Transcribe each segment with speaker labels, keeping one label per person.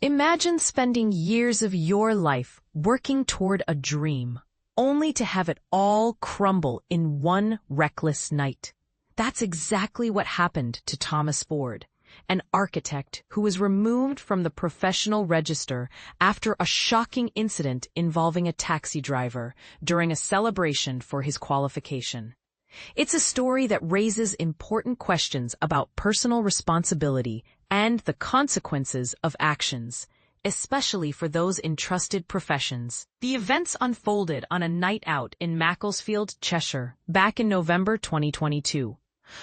Speaker 1: Imagine spending years of your life working toward a dream, only to have it all crumble in one reckless night. That's exactly what happened to Thomas Ford, an architect who was removed from the professional register after a shocking incident involving a taxi driver during a celebration for his qualification. It's a story that raises important questions about personal responsibility and the consequences of actions, especially for those in trusted professions. The events unfolded on a night out in Macclesfield, Cheshire, back in November 2022.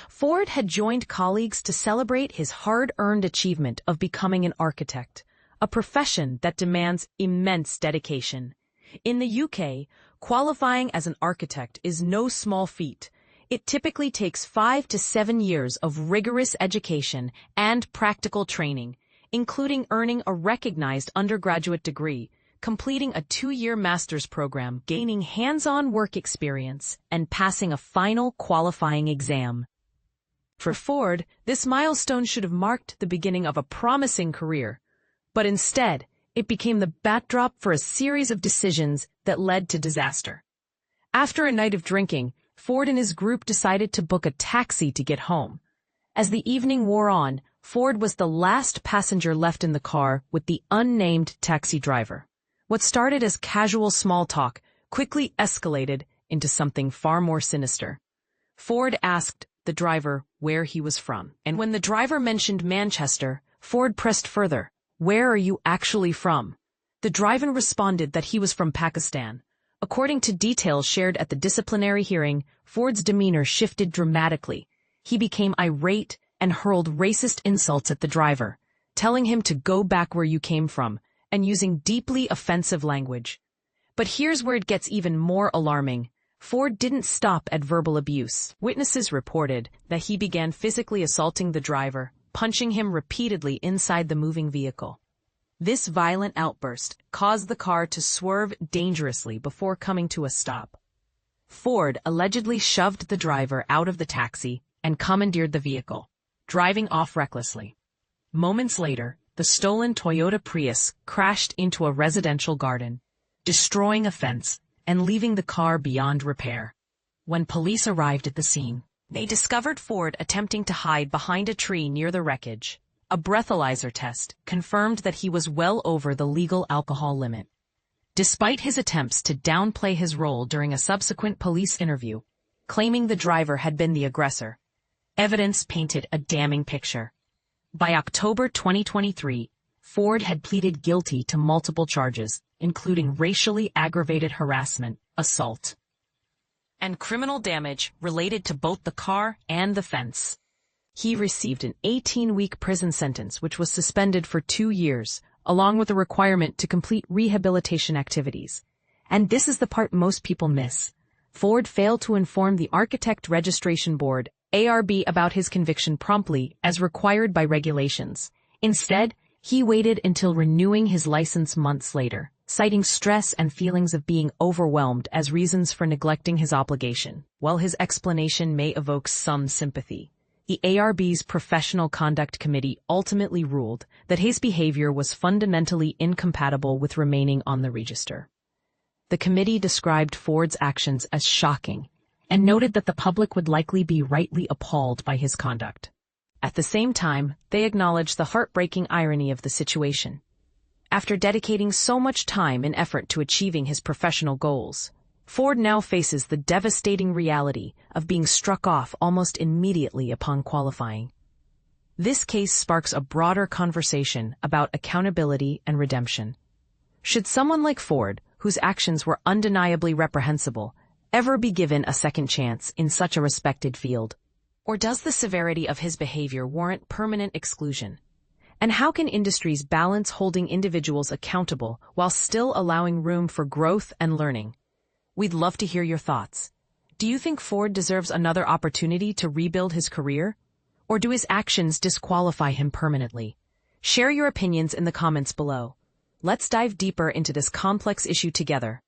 Speaker 1: Ford had joined colleagues to celebrate his hard-earned achievement of becoming an architect, a profession that demands immense dedication. In the UK, qualifying as an architect is no small feat. It typically takes 5 to 7 years of rigorous education and practical training, including earning a recognized undergraduate degree, completing a 2-year master's program, gaining hands-on work experience, and passing a final qualifying exam. For Ford, this milestone should have marked the beginning of a promising career, but instead, it became the backdrop for a series of decisions that led to disaster. After a night of drinking, Ford and his group decided to book a taxi to get home. As the evening wore on, Ford was the last passenger left in the car with the unnamed taxi driver. What started as casual small talk quickly escalated into something far more sinister. Ford asked the driver where he was from, and when the driver mentioned Manchester, Ford pressed further. "Where are you actually from?" The driver responded that he was from Pakistan. According to details shared at the disciplinary hearing, Ford's demeanor shifted dramatically. He became irate and hurled racist insults at the driver, telling him to go back where you came from, and using deeply offensive language. But here's where it gets even more alarming. Ford didn't stop at verbal abuse. Witnesses reported that he began physically assaulting the driver, punching him repeatedly inside the moving vehicle. This violent outburst caused the car to swerve dangerously before coming to a stop. Ford allegedly shoved the driver out of the taxi and commandeered the vehicle, driving off recklessly. Moments later, the stolen Toyota Prius crashed into a residential garden, destroying a fence and leaving the car beyond repair. When police arrived at the scene, they discovered Ford attempting to hide behind a tree near the wreckage. A breathalyzer test confirmed that he was well over the legal alcohol limit. Despite his attempts to downplay his role during a subsequent police interview, claiming the driver had been the aggressor, evidence painted a damning picture. By October 2023, Ford had pleaded guilty to multiple charges, including racially aggravated harassment, assault, and criminal damage related to both the car and the fence. He received an 18-week prison sentence, which was suspended for 2 years, along with a requirement to complete rehabilitation activities. And this is the part most people miss. Ford failed to inform the Architect Registration Board, ARB, about his conviction promptly, as required by regulations. Instead, he waited until renewing his license months later, citing stress and feelings of being overwhelmed as reasons for neglecting his obligation. While his explanation may evoke some sympathy, the ARB's Professional Conduct Committee ultimately ruled that his behavior was fundamentally incompatible with remaining on the register. The committee described Ford's actions as shocking and noted that the public would likely be rightly appalled by his conduct. At the same time, they acknowledged the heartbreaking irony of the situation. After dedicating so much time and effort to achieving his professional goals, Ford now faces the devastating reality of being struck off almost immediately upon qualifying. This case sparks a broader conversation about accountability and redemption. Should someone like Ford, whose actions were undeniably reprehensible, ever be given a second chance in such a respected field? Or does the severity of his behavior warrant permanent exclusion? And how can industries balance holding individuals accountable while still allowing room for growth and learning? We'd love to hear your thoughts. Do you think Ford deserves another opportunity to rebuild his career? Or do his actions disqualify him permanently? Share your opinions in the comments below. Let's dive deeper into this complex issue together.